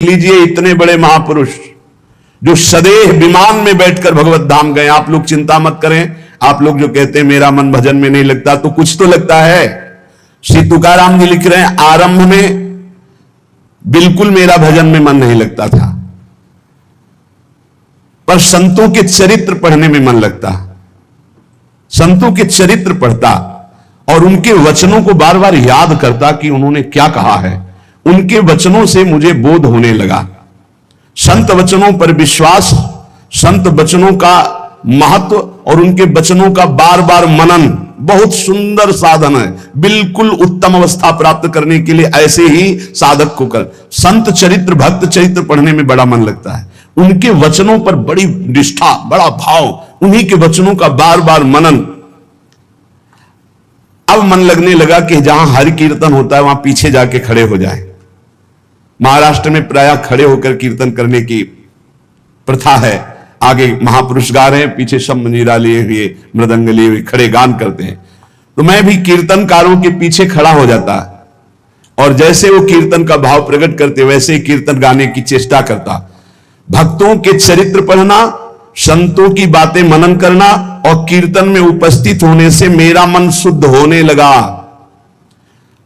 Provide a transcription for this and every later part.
लीजिए इतने बड़े महापुरुष जो सदैव विमान में बैठकर भगवत धाम गए। आप लोग चिंता मत करें, आप लोग जो कहते हैं मेरा मन भजन में नहीं लगता, तो कुछ तो लगता है। श्री तुकाराम जी लिख रहे हैं, आरंभ में बिल्कुल मेरा भजन में मन नहीं लगता था, पर संतों के चरित्र पढ़ने में मन लगता। संतों के चरित्र पढ़ता और उनके वचनों को बार बार याद करता कि उन्होंने क्या कहा है। उनके वचनों से मुझे बोध होने लगा। संत वचनों पर विश्वास, संत वचनों का महत्व और उनके वचनों का बार बार मनन बहुत सुंदर साधन है। बिल्कुल उत्तम अवस्था प्राप्त करने के लिए ऐसे ही साधक को कर। संत चरित्र, भक्त चरित्र पढ़ने में बड़ा मन लगता है। उनके वचनों पर बड़ी निष्ठा, बड़ा भाव, उन्हीं के वचनों का बार बार मनन। अब मन लगने लगा कि जहां हरि कीर्तन होता है वहां पीछे जाके खड़े हो जाए। महाराष्ट्र में प्रायः खड़े होकर कीर्तन करने की प्रथा है। आगे महापुरुष गा रहे हैं, पीछे सब मंजीरा लिए हुए, मृदंग लिए हुए खड़े गान करते हैं। तो मैं भी कीर्तनकारों के पीछे खड़ा हो जाता और जैसे वो कीर्तन का भाव प्रकट करते वैसे ही कीर्तन गाने की चेष्टा करता। भक्तों के चरित्र पढ़ना, संतों की बातें मनन करना और कीर्तन में उपस्थित होने से मेरा मन शुद्ध होने लगा।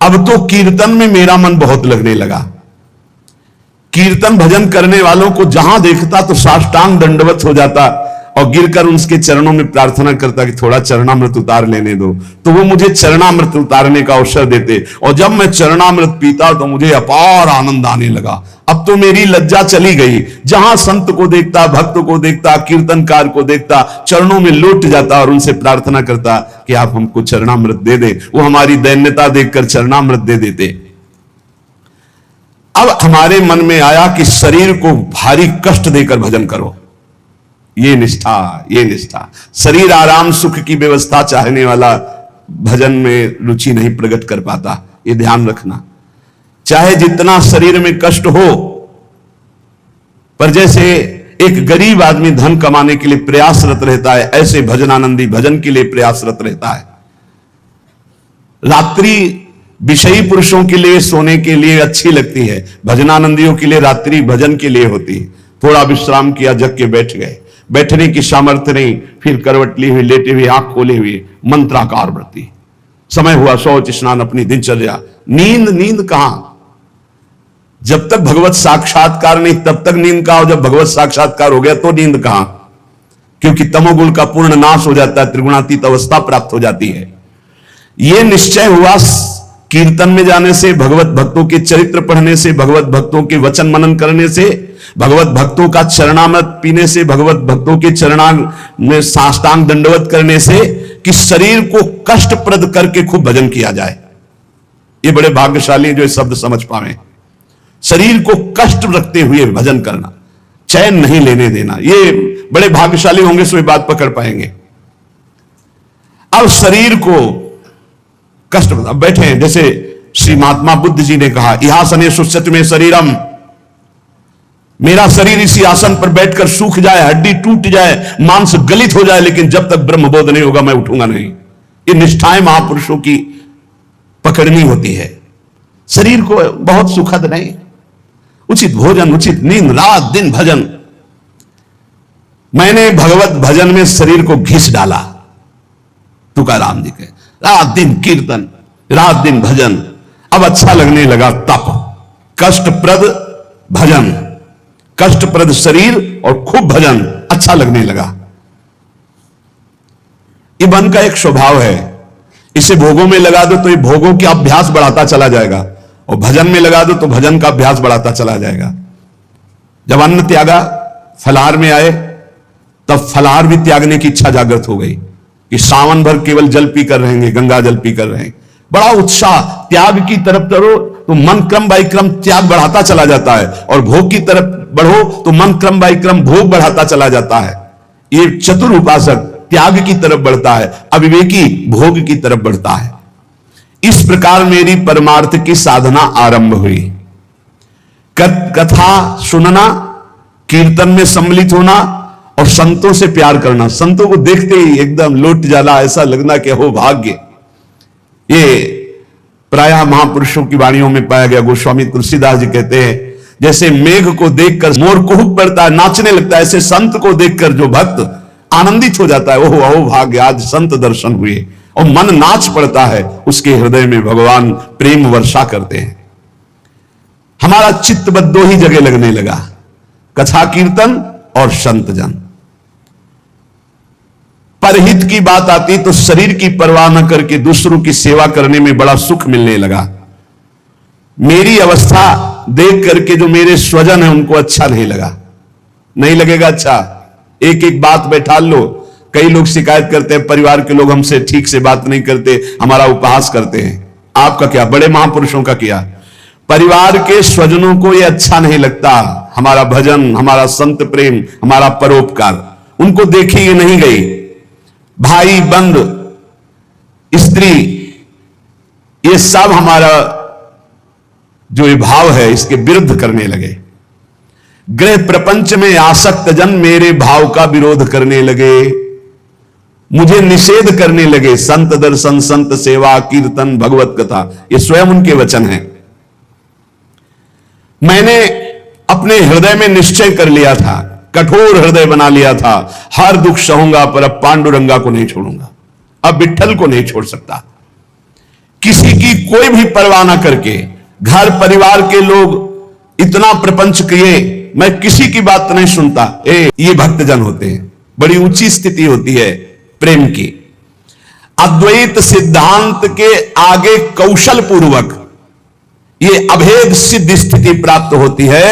अब तो कीर्तन में मेरा मन बहुत लगने लगा। कीर्तन भजन करने वालों को जहां देखता तो साष्टांग दंडवत हो जाता और गिरकर उनके चरणों में प्रार्थना करता कि थोड़ा चरणामृत उतार लेने दो। तो वो मुझे चरणामृत उतारने का अवसर देते और जब मैं चरणामृत पीता तो मुझे अपार आनंद आने लगा। अब तो मेरी लज्जा चली गई। जहां संत को देखता, भक्त को देखता, कीर्तनकार को देखता, चरणों में लौट जाता और उनसे प्रार्थना करता कि आप हमको चरणामृत दे दें। वो हमारी दैन्यता देखकर चरणामृत दे देते। अब हमारे मन में आया कि शरीर को भारी कष्ट देकर भजन करो। ये निष्ठा, ये निष्ठा। शरीर आराम सुख की व्यवस्था चाहने वाला भजन में रुचि नहीं प्रकट कर पाता। ये ध्यान रखना। चाहे जितना शरीर में कष्ट हो, पर जैसे एक गरीब आदमी धन कमाने के लिए प्रयासरत रहता है, ऐसे भजनानंदी भजन के लिए प्रयासरत रहता है। रात्रि विषयी पुरुषों के लिए सोने के लिए अच्छी लगती है, भजनानंदियों के लिए रात्रि भजन के लिए होती है। थोड़ा विश्राम किया, जग के बैठ गए, बैठने की सामर्थ्य नहीं, फिर करवट ली हुई, लेटे हुए, आंख खोले हुए, मंत्राकार वृत्ति। समय हुआ शौच स्नान, अपनी दिनचर्या। नींद कहां? जब तक भगवत साक्षात्कार नहीं तब तक नींद कहां, और जब भगवत साक्षात्कार हो गया तो नींद कहां? क्योंकि तमोगुण का पूर्ण नाश हो जाता है, त्रिगुणातीत अवस्था प्राप्त हो जाती है। यह निश्चय हुआ कीर्तन में जाने से, भगवत भक्तों के चरित्र पढ़ने से, भगवत भक्तों के वचन मनन करने से, भगवत भक्तों का चरणामृत पीने से, भगवत भक्तों के चरणांग में साष्टांग दंडवत करने से, कि शरीर को कष्टप्रद करके खूब भजन किया जाए। ये बड़े भाग्यशाली जो ये शब्द समझ पाए। शरीर को कष्ट रखते हुए भजन करना, चैन नहीं लेने देना, ये बड़े भाग्यशाली होंगे सो ये बात पकड़ पाएंगे। अब शरीर को कष्ट, अब बैठे हैं, जैसे श्री महात्मा बुद्ध जी ने कहा, इहासने सुसत में शरीरम, मेरा शरीर इसी आसन पर बैठकर सूख जाए, हड्डी टूट जाए, मांस गलित हो जाए, लेकिन जब तक ब्रह्मबोध नहीं होगा मैं उठूंगा नहीं। ये निष्ठाएं महापुरुषों की पकड़नी होती है। शरीर को बहुत सुखद नहीं, उचित भोजन, उचित नींद, रात दिन भजन। मैंने भगवत भजन में शरीर को घिस डाला। तुकाराम जी के रात दिन कीर्तन, रात दिन भजन। अब अच्छा लगने लगा तप, कष्टप्रद भजन, कष्टप्रद शरीर और खूब भजन अच्छा लगने लगा। ये मन का एक स्वभाव है। इसे भोगों में लगा दो तो ये भोगों का अभ्यास बढ़ाता चला जाएगा, और भजन में लगा दो तो भजन का अभ्यास बढ़ाता चला जाएगा। जब अन्न त्यागा, फलाहार में आए, तब फलाहार भी त्यागने की इच्छा जागृत हो गई कि सावन भर केवल जल पी कर रहेंगे, गंगा जल पी कर रहेंगे। बड़ा उत्साह, त्याग की तरफ करो तो मन क्रम बाई क्रम त्याग बढ़ाता चला जाता है, और भोग की तरफ बढ़ो तो मन क्रम बाई क्रम भोग बढ़ाता चला जाता है। ये चतुर उपासक त्याग की तरफ बढ़ता है, अविवेकी भोग की तरफ बढ़ता है। इस प्रकार मेरी परमार्थ की साधना आरंभ हुई। कथा सुनना, कीर्तन में सम्मिलित होना और संतों से प्यार करना। संतों को देखते ही एकदम लौट जाना, ऐसा लगना कि हो भाग्य। ये प्रायः महापुरुषों की वाणियों में पाया गया। गोस्वामी तुलसीदास जी कहते हैं जैसे मेघ को देखकर मोर कुहुक पड़ता है, नाचने लगता है, ऐसे संत को देखकर जो भक्त आनंदित हो जाता है, ओह अहो भाग्य, आज संत दर्शन हुए, और मन नाच पड़ता है, उसके हृदय में भगवान प्रेम वर्षा करते हैं। हमारा चित्त बस दो ही जगह लगने लगा, कथा कीर्तन और संत जन। परहित की बात आती तो शरीर की परवाह न करके दूसरों की सेवा करने में बड़ा सुख मिलने लगा। मेरी अवस्था देख करके जो मेरे स्वजन है उनको अच्छा नहीं लगा, नहीं लगेगा अच्छा, एक एक बात बैठा लो। कई लोग शिकायत करते हैं परिवार के लोग हमसे ठीक से बात नहीं करते, हमारा उपहास करते हैं। आपका क्या, बड़े महापुरुषों का किया, परिवार के स्वजनों को यह अच्छा नहीं लगता, हमारा भजन, हमारा संत प्रेम, हमारा परोपकार, उनको देखी ये नहीं गई। भाई बंद स्त्री, ये सब हमारा जो ये भाव है इसके विरुद्ध करने लगे। गृह प्रपंच में आसक्त जन मेरे भाव का विरोध करने लगे, मुझे निषेध करने लगे। संत दर्शन, संत सेवा, कीर्तन, भगवत कथा, ये स्वयं उनके वचन हैं। मैंने अपने हृदय में निश्चय कर लिया था, कठोर हृदय बना लिया था, हर दुख सहूंगा पर अब पांडुरंगा को नहीं छोड़ूंगा, अब विट्ठल को नहीं छोड़ सकता। किसी की कोई भी परवाह ना करके, घर परिवार के लोग इतना प्रपंच किए, मैं किसी की बात नहीं सुनता। ये भक्तजन होते हैं, बड़ी ऊंची स्थिति होती है प्रेम की। अद्वैत सिद्धांत के आगे कौशल पूर्वक ये अभेद सिद्ध स्थिति प्राप्त होती है,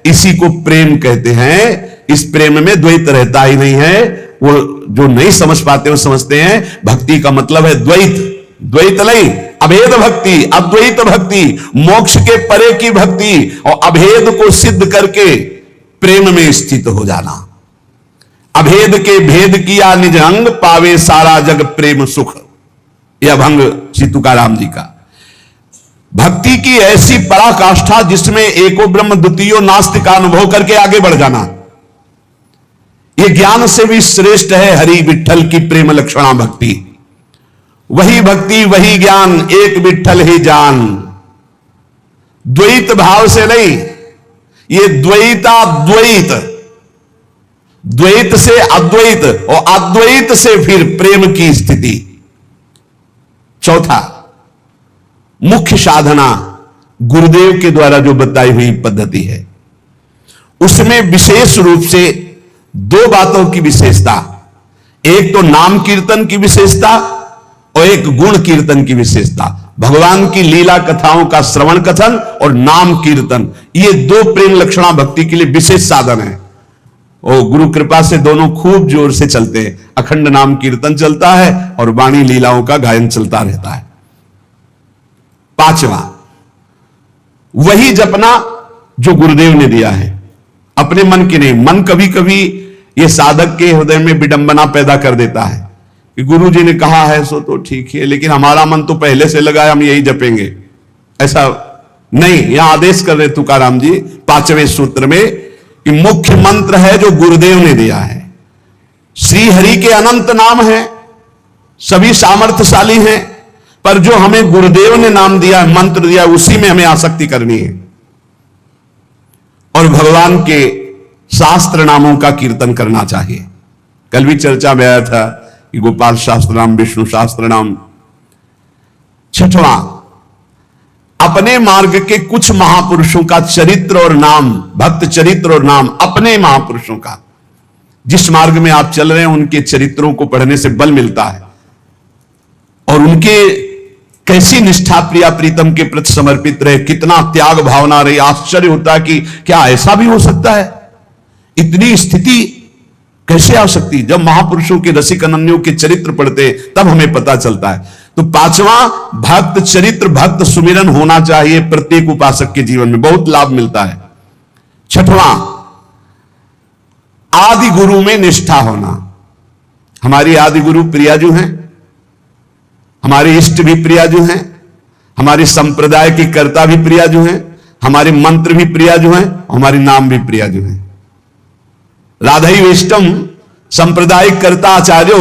इसी को प्रेम कहते हैं। इस प्रेम में द्वैत रहता ही नहीं है। वो जो नहीं समझ पाते वो समझते हैं भक्ति का मतलब है द्वैत, द्वैत नहीं, अभेद भक्ति, अद्वैत भक्ति, मोक्ष के परे की भक्ति, और अभेद को सिद्ध करके प्रेम में स्थित हो जाना। अभेद के भेद किया निज अंग, पावे सारा जग प्रेम सुख, यह भंग श्री तुकाराम जी का। भक्ति की ऐसी पराकाष्ठा जिसमें एको ब्रह्म द्वितीयो नास्तिक का अनुभव करके आगे बढ़ जाना, यह ज्ञान से भी श्रेष्ठ है। हरि विठ्ठल की प्रेम लक्षणा भक्ति, वही भक्ति वही ज्ञान, एक विठ्ठल ही जान। द्वैत भाव से नहीं, ये द्वैताद्वैत, द्वैत से अद्वैत और अद्वैत से फिर प्रेम की स्थिति। चौथा, मुख्य साधना गुरुदेव के द्वारा जो बताई हुई पद्धति है, उसमें विशेष रूप से दो बातों की विशेषता, एक तो नाम कीर्तन की विशेषता और एक गुण कीर्तन की विशेषता। भगवान की लीला कथाओं का श्रवण कथन और नाम कीर्तन, ये दो प्रेम लक्षणा भक्ति के लिए विशेष साधन है। और गुरु कृपा से दोनों खूब जोर से चलते हैं। अखंड नाम कीर्तन चलता है और वाणी लीलाओं का गायन चलता रहता है। पांचवा, वही जपना जो गुरुदेव ने दिया है, अपने मन की नहीं। मन कभी कभी ये साधक के हृदय में विडंबना पैदा कर देता है कि गुरु जी ने कहा है सो तो ठीक है, लेकिन हमारा मन तो पहले से लगा है हम यही जपेंगे। ऐसा नहीं, यहां आदेश कर रहे तुकाराम जी 5वें सूत्र में कि मुख्य मंत्र है जो गुरुदेव ने दिया है। श्री हरि के अनंत नाम है, सभी सामर्थ्यशाली हैं, पर जो हमें गुरुदेव ने नाम दिया, मंत्र दिया, उसी में हमें आसक्ति करनी है। और भगवान के शास्त्र नामों का कीर्तन करना चाहिए। कल भी चर्चा में आया था कि गोपाल शास्त्र नाम, विष्णु शास्त्र नाम। छठवां, अपने मार्ग के कुछ महापुरुषों का चरित्र और नाम, भक्त चरित्र और नाम, अपने महापुरुषों का, जिस मार्ग में आप चल रहे हैं उनके चरित्रों को पढ़ने से बल मिलता है। और उनके कैसी निष्ठा प्रिया प्रीतम के प्रति समर्पित रहे, कितना त्याग भावना रही। आश्चर्य होता है कि क्या ऐसा भी हो सकता है, इतनी स्थिति कैसे आ सकती। जब महापुरुषों के रसिक अनन्यों के चरित्र पढ़ते तब हमें पता चलता है। तो पांचवा, भक्त चरित्र, भक्त सुमिरन होना चाहिए प्रत्येक उपासक के जीवन में, बहुत लाभ मिलता है। छठवां, आदि गुरु में निष्ठा होना। हमारी आदि गुरु प्रियाजू हैं, हमारे इष्ट भी प्रियाजू हैं, हमारे संप्रदाय के कर्ता भी प्रियाजू हैं, हमारे मंत्र भी प्रियाजू हैं, हमारे नाम भी प्रियाजू हैं। राधैवेष्टम संप्रदायिक कर्ता आचार्यो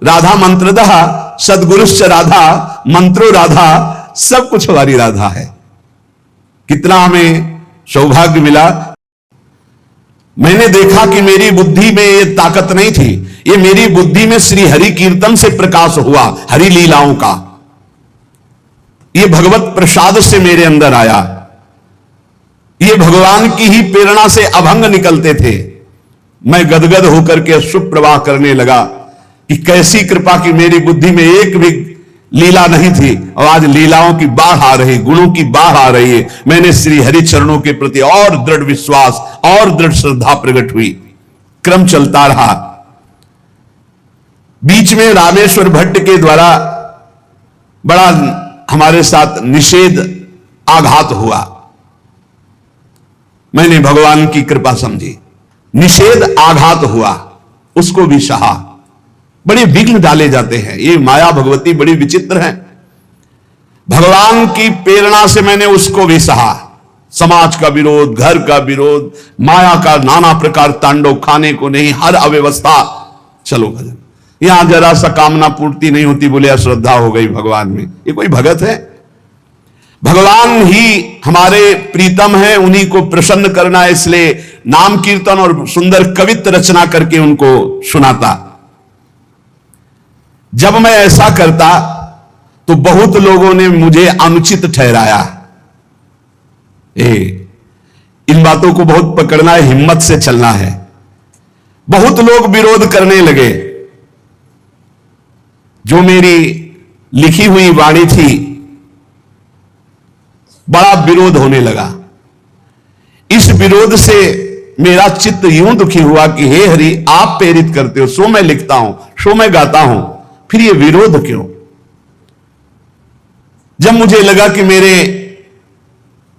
राधा मंत्रदः सदगुरुश्च राधा मंत्रो राधा, सब कुछ हमारी राधा है। कितना हमें सौभाग्य मिला। मैंने देखा कि मेरी बुद्धि में ये ताकत नहीं थी, ये मेरी बुद्धि में श्री हरि कीर्तन से प्रकाश हुआ, हरि लीलाओं का। ये भगवत प्रसाद से मेरे अंदर आया। ये भगवान की ही प्रेरणा से अभंग निकलते थे। मैं गदगद होकर के सुप्रवाह करने लगा कि कैसी कृपा की मेरी बुद्धि में एक भी लीला नहीं थी और आज लीलाओं की बाढ़ आ रही, गुणों की बाढ़ आ रही है। मैंने श्री हरि चरणों के प्रति और दृढ़ विश्वास और दृढ़ श्रद्धा प्रकट हुई। क्रम चलता रहा। बीच में रामेश्वर भट्ट के द्वारा बड़ा हमारे साथ निषेध आघात हुआ। मैंने भगवान की कृपा समझी, निषेध आघात हुआ, उसको भी सहा। बड़े विघ्न डाले जाते हैं। ये माया भगवती बड़ी विचित्र है। भगवान की प्रेरणा से मैंने उसको भी सहा। समाज का विरोध, घर का विरोध, माया का नाना प्रकार तांडव, खाने को नहीं, हर अव्यवस्था। चलो भजन, यहां जरा सा कामना पूर्ति नहीं होती, बोले अश्रद्धा हो गई भगवान में। ये कोई भगत है? भगवान ही हमारे प्रीतम है, उन्हीं को प्रसन्न करना, इसलिए नाम कीर्तन और सुंदर कवित्त रचना करके उनको सुनाता। जब मैं ऐसा करता तो बहुत लोगों ने मुझे अनुचित ठहराया। इन बातों को बहुत पकड़ना है, हिम्मत से चलना है। बहुत लोग विरोध करने लगे। जो मेरी लिखी हुई वाणी थी, बड़ा विरोध होने लगा। इस विरोध से मेरा चित्त यूं दुखी हुआ कि हे हरि, आप प्रेरित करते हो, सो मैं लिखता हूं, सो मैं गाता हूं, फिर ये विरोध क्यों? जब मुझे लगा कि मेरे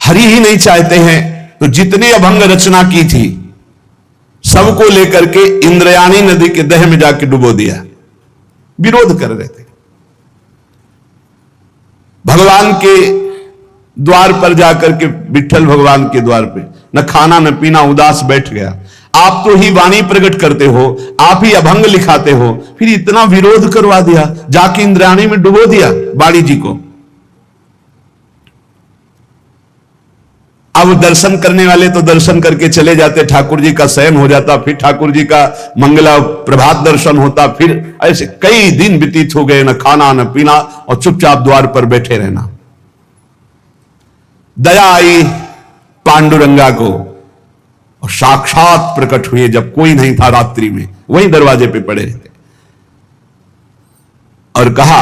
हरि ही नहीं चाहते हैं, तो जितने अभंग रचना की थी सबको लेकर के इंद्रयानी नदी के दह में जाके डुबो दिया। विरोध कर रहे थे। भगवान के द्वार पर जाकर के, विठ्ठल भगवान के द्वार पे, न खाना न पीना, उदास बैठ गया। आप तो ही वाणी प्रकट करते हो, आप ही अभंग लिखाते हो, फिर इतना विरोध करवा दिया, जाके इंद्रायणी में डुबो दिया बाड़ी जी को। अब दर्शन करने वाले तो दर्शन करके चले जाते, ठाकुर जी का शयन हो जाता, फिर ठाकुर जी का मंगला प्रभात दर्शन होता, फिर ऐसे कई दिन व्यतीत हो गए, न खाना न पीना और चुपचाप द्वार पर बैठे रहना। दया आई पांडुरंगा को और साक्षात प्रकट हुए जब कोई नहीं था रात्रि में, वहीं दरवाजे पे पड़े रहते और कहा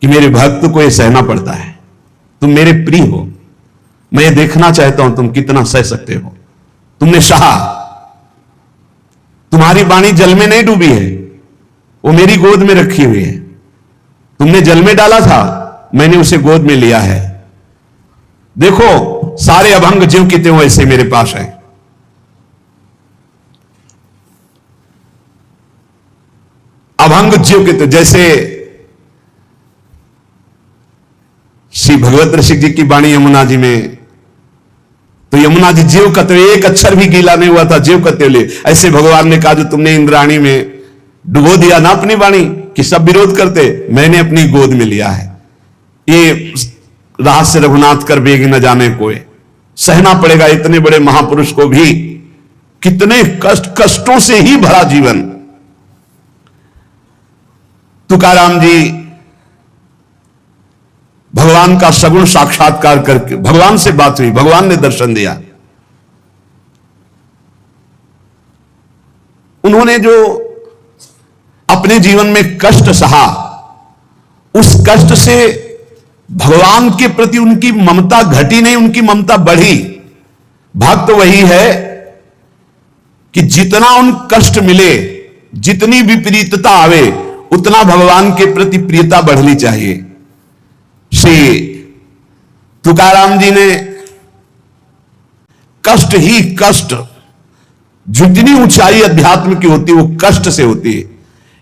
कि मेरे भक्त को यह सहना पड़ता है, तुम मेरे प्रिय हो, मैं ये देखना चाहता हूं तुम कितना सह सकते हो। तुमने सहा, तुम्हारी वाणी जल में नहीं डूबी है, वो मेरी गोद में रखी हुई है। तुमने जल में डाला था, मैंने उसे गोद में लिया है। देखो सारे अभंग ज्यों की त्यों ऐसे मेरे पास है। अभंग ज्यों के त्यों, जैसे श्री भगवत रसिक जी की वाणी यमुना जी में, तो यमुना जी ज्यों का त्यों, एक अक्षर भी गीला नहीं हुआ था, ज्यों का त्यों ले। ऐसे भगवान ने कहा जो तुमने इंद्राणी में डुबो दिया ना अपनी वाणी, कि सब विरोध करते, मैंने अपनी गोद में लिया है। ये रहस्य रघुनाथ कर बेग न जाने कोई, सहना पड़ेगा इतने बड़े महापुरुष को भी। कितने कष्टों से ही भरा जीवन। तुकाराम जी भगवान का सगुण साक्षात्कार करके, भगवान से बात हुई, भगवान ने दर्शन दिया। उन्होंने जो अपने जीवन में कष्ट सहा, उस कष्ट से भगवान के प्रति उनकी ममता घटी नहीं, उनकी ममता बढ़ी। भक्त वही है कि जितना उन कष्ट मिले, जितनी विपरीतता आवे, उतना भगवान के प्रति प्रियता बढ़नी चाहिए। श्री तुकाराम जी ने कष्ट ही कष्ट, जितनी ऊंचाई अध्यात्म की होती है वो कष्ट से होती है।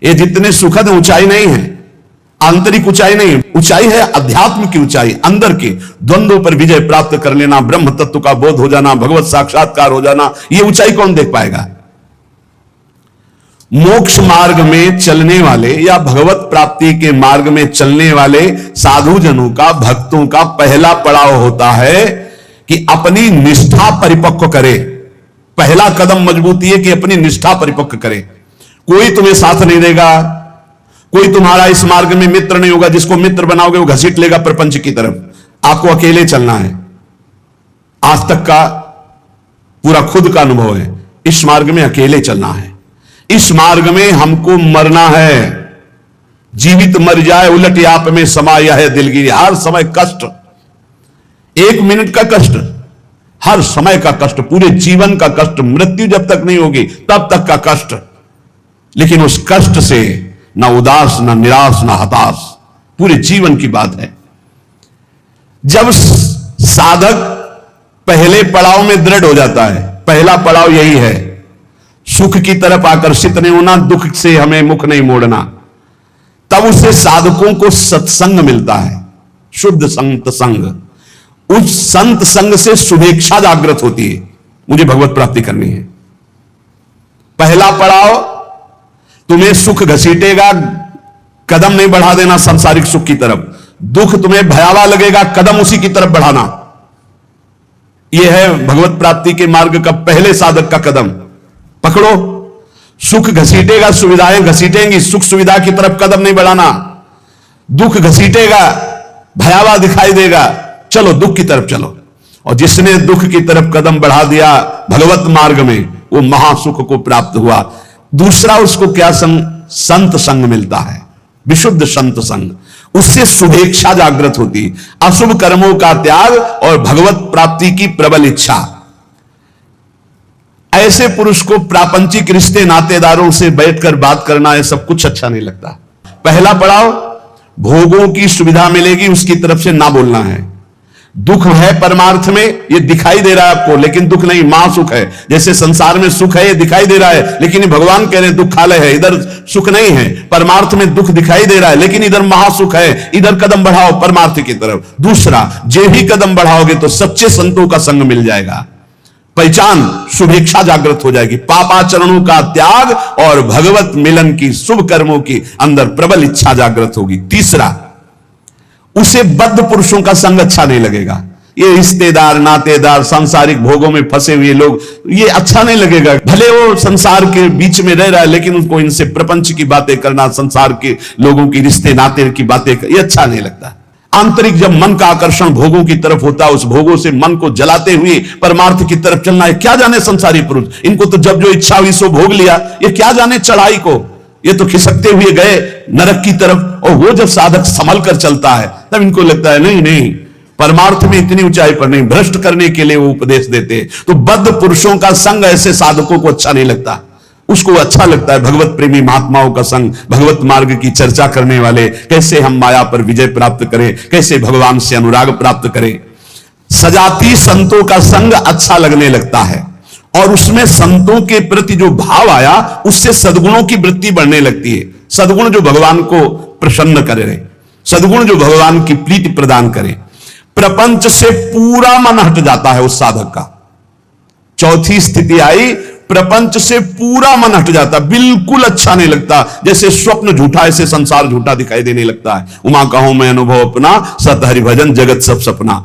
ये जितने सुखद ऊंचाई नहीं है, आंतरिक ऊंचाई नहीं, ऊंचाई है अध्यात्म की ऊंचाई, अंदर की द्वंद्वों पर विजय प्राप्त कर लेना, ब्रह्म तत्व का बोध हो जाना, भगवत साक्षात्कार हो जाना। ये ऊंचाई कौन देख पाएगा? मोक्ष मार्ग में चलने वाले या भगवत प्राप्ति के मार्ग में चलने वाले साधु जनों का, भक्तों का पहला पड़ाव होता है कि अपनी निष्ठा परिपक्व करे। पहला कदम मजबूती है कि अपनी निष्ठा परिपक्व करे। कोई तुम्हें साथ नहीं देगा, कोई तुम्हारा इस मार्ग में मित्र नहीं होगा। जिसको मित्र बनाओगे वो घसीट लेगा प्रपंच की तरफ। आपको अकेले चलना है। आज तक का पूरा खुद का अनुभव है, इस मार्ग में अकेले चलना है। इस मार्ग में हमको मरना है। जीवित मर जाए उलट आप में समाया है दिलगिरी। हर समय कष्ट, 1 मिनट का कष्ट, हर समय का कष्ट, पूरे जीवन का कष्ट। मृत्यु जब तक नहीं होगी तब तक का कष्ट। लेकिन उस कष्ट से ना उदास, ना निराश, ना हताश, पूरे जीवन की बात है। जब साधक पहले पड़ाव में दृढ़ हो जाता है, पहला पड़ाव यही है, सुख की तरफ आकर्षित नहीं होना, दुख से हमें मुख नहीं मोड़ना। तब उससे साधकों को सत्संग मिलता है, शुद्ध संत संग। उस संत संग से शुभेच्छा जागृत होती है, मुझे भगवत प्राप्ति करनी है। पहला पड़ाव तुम्हें सुख घसीटेगा, कदम नहीं बढ़ा देना सांसारिक सुख की तरफ। दुख तुम्हें भयावह लगेगा, कदम उसी की तरफ बढ़ाना। यह है भगवत प्राप्ति के मार्ग का पहले साधक का कदम। पकड़ो, सुख घसीटेगा, सुविधाएं घसीटेंगी, सुख सुविधा की तरफ कदम नहीं बढ़ाना। दुख घसीटेगा, भयावह दिखाई देगा, चलो दुख की तरफ चलो। और जिसने दुख की तरफ कदम बढ़ा दिया भगवत मार्ग में, वो महासुख को प्राप्त हुआ। दूसरा उसको क्या संत संग मिलता है, विशुद्ध संत संग। उससे शुभेच्छा जागृत होती, अशुभ कर्मों का त्याग और भगवत प्राप्ति की प्रबल इच्छा। ऐसे पुरुष को प्रापंचिक रिश्ते नातेदारों से बैठकर बात करना है सब कुछ अच्छा नहीं लगता। पहला पड़ाव भोगों की सुविधा मिलेगी उसकी तरफ से ना बोलना है। दुख है परमार्थ में, ये दिखाई दे रहा है आपको, लेकिन दुख नहीं, महासुख है। जैसे संसार में सुख है ये दिखाई दे रहा है, लेकिन ये भगवान कह रहे हैं दुखालय है, इधर सुख नहीं है। परमार्थ में दुख दिखाई दे रहा है, लेकिन इधर महासुख है, इधर कदम बढ़ाओ परमार्थ की तरफ। दूसरा, जे भी कदम बढ़ाओगे तो सच्चे संतों का संग मिल जाएगा, पहचान, शुभेच्छा जागृत हो जाएगी, पापाचरणों का त्याग और भगवत मिलन की, शुभ कर्मों की अंदर प्रबल इच्छा जागृत होगी। तीसरा, उसे बद्ध पुरुषों का संग अच्छा नहीं लगेगा। ये रिश्तेदार, नातेदार, सांसारिक भोगों में फंसे हुए लोग, ये अच्छा नहीं लगेगा। भले वो संसार के बीच में रह रहा है, लेकिन उसको इनसे प्रपंच की बातें करना, संसार के लोगों की रिश्ते नाते की बातें, ये अच्छा नहीं लगता। आंतरिक जब मन का आकर्षण भोगों की तरफ होता है, उस भोगों से मन को जलाते हुए परमार्थ की तरफ चलना है। क्या जाने संसारी पुरुष, इनको तो जब जो इच्छा हुई सो भोग लिया, ये क्या जाने चढ़ाई को, ये तो खिसकते हुए गए नरक की तरफ। और वो जब साधक संभल कर चलता है तब इनको लगता है नहीं नहीं, परमार्थ में इतनी ऊंचाई पर नहीं, भ्रष्ट करने के लिए वो उपदेश देते। तो बद्ध पुरुषों का संग ऐसे साधकों को अच्छा नहीं लगता। उसको अच्छा लगता है भगवत प्रेमी महात्माओं का संग, भगवत मार्ग की चर्चा करने वाले, कैसे हम माया पर विजय प्राप्त करें, कैसे भगवान से अनुराग प्राप्त करें। सजाती संतों का संग अच्छा लगने लगता है, और उसमें संतों के प्रति जो भाव आया उससे सद्गुणों की वृत्ति बढ़ने लगती है। सद्गुण जो भगवान को प्रसन्न करे, सद्गुण जो भगवान की प्रीति प्रदान करे। प्रपंच से पूरा मन हट जाता है उस साधक का। चौथी स्थिति आई, प्रपंच से पूरा मन हट जाता, बिल्कुल अच्छा नहीं लगता। जैसे स्वप्न झूठा, ऐसे संसार झूठा दिखाई देने लगता है। उमा कहूं मैं अनुभव अपना, सत हरि भजन जगत सब सपना।